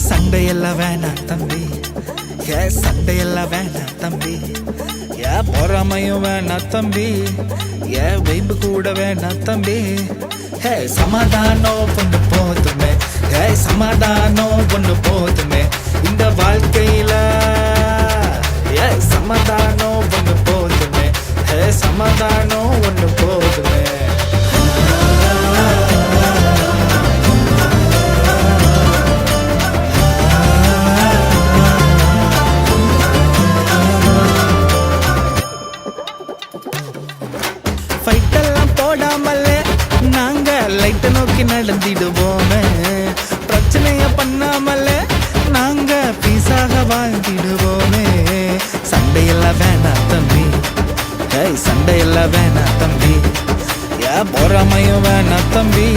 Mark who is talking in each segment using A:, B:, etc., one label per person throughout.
A: சண்டையெல்லாம் வேணாம் தம்பி, சண்டையெல்லாம் வேணாம் தம்பி, பொறாமையும் வேணாம் தம்பி, வைப்பு கூட வேணாம் தம்பி. சமாதானம் பொண்ணு போதுமே, சமாதானம் பொண்ணு போதுமே இந்த வாழ்க்கையில. சமாதானம் பொண்ணு போதுமே, சமாதானம் ஒண்ணு போதுமே. ஃபைட்டெல்லாம் போடாமலே நாங்க லைட்டை நோக்கி நடந்திடுவோமே. பிரச்சனைய பண்ணாமலே நாங்க பீஸாக வாழ்ந்திடுவோமே. சண்டையெல்லாம் வேணாம் தம்பி, சண்டையெல்லாம் வேணாம் தம்பி, பொறாமையும் வேணாம் தம்பி,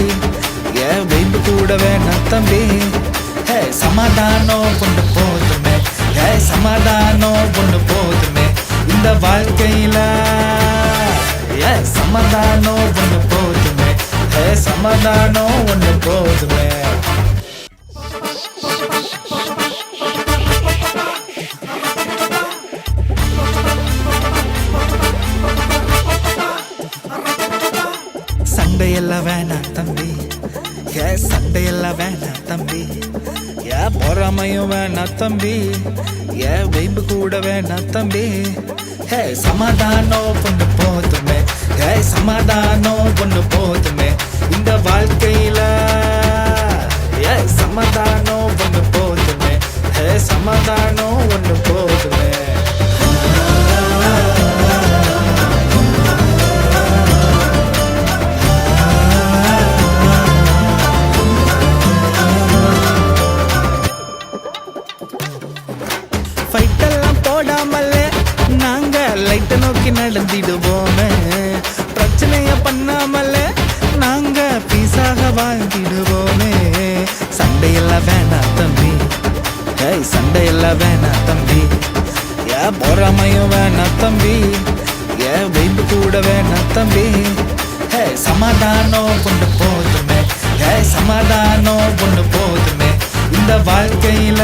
A: வைப்பு கூட வேணாம் தம்பி. சமாதானம் கொண்டு போதுமே, சமாதானம் கொண்டு போதுமே இந்த வாழ்க்கையில. சமாதானம் ஒண்ணு போதுமே, சமாதானம் ஒண்ணு போதுமே. சண்டையெல்லாம் வேணாம் தம்பி, சண்டையெல்லாம் வேணாம் தம்பி, பொறாமையும் வேணாம் தம்பி, வைப்பு கூட வேணாம் தம்பி. சமாதானம் ஒண்ணு போதுமே, சமாதானம் ஒண்ணு போதுமே இந்த வாழ்க்கையில. சமாதானம் ஒண்ணு போதுமே, சமாதானம் ஒண்ணு போதுமே. ஃபைட்டெல்லாம் போடாமலே நாங்க லைட்டை நோக்கி நடந்திடுவோமே. பிரச்சனைய பண்ணாமலே நாங்க பீஸாக வாழ்ந்திடுவோமே. சண்டையெல்லாம் வேணாம் தம்பி, சண்டையெல்லாம் வேணாம் தம்பி, பொறாமையும் வேணாம் தம்பி, வைப்பு கூட வேணாம் தம்பி. சமாதானம் கொண்டு போதுமே, சமாதானம் கொண்டு போதுமே இந்த வாழ்க்கையில.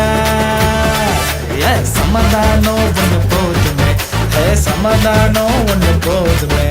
A: சமாதானம் ஒண்ணு போதுமே, சமாதானம் ஒண்ணு போதுமே.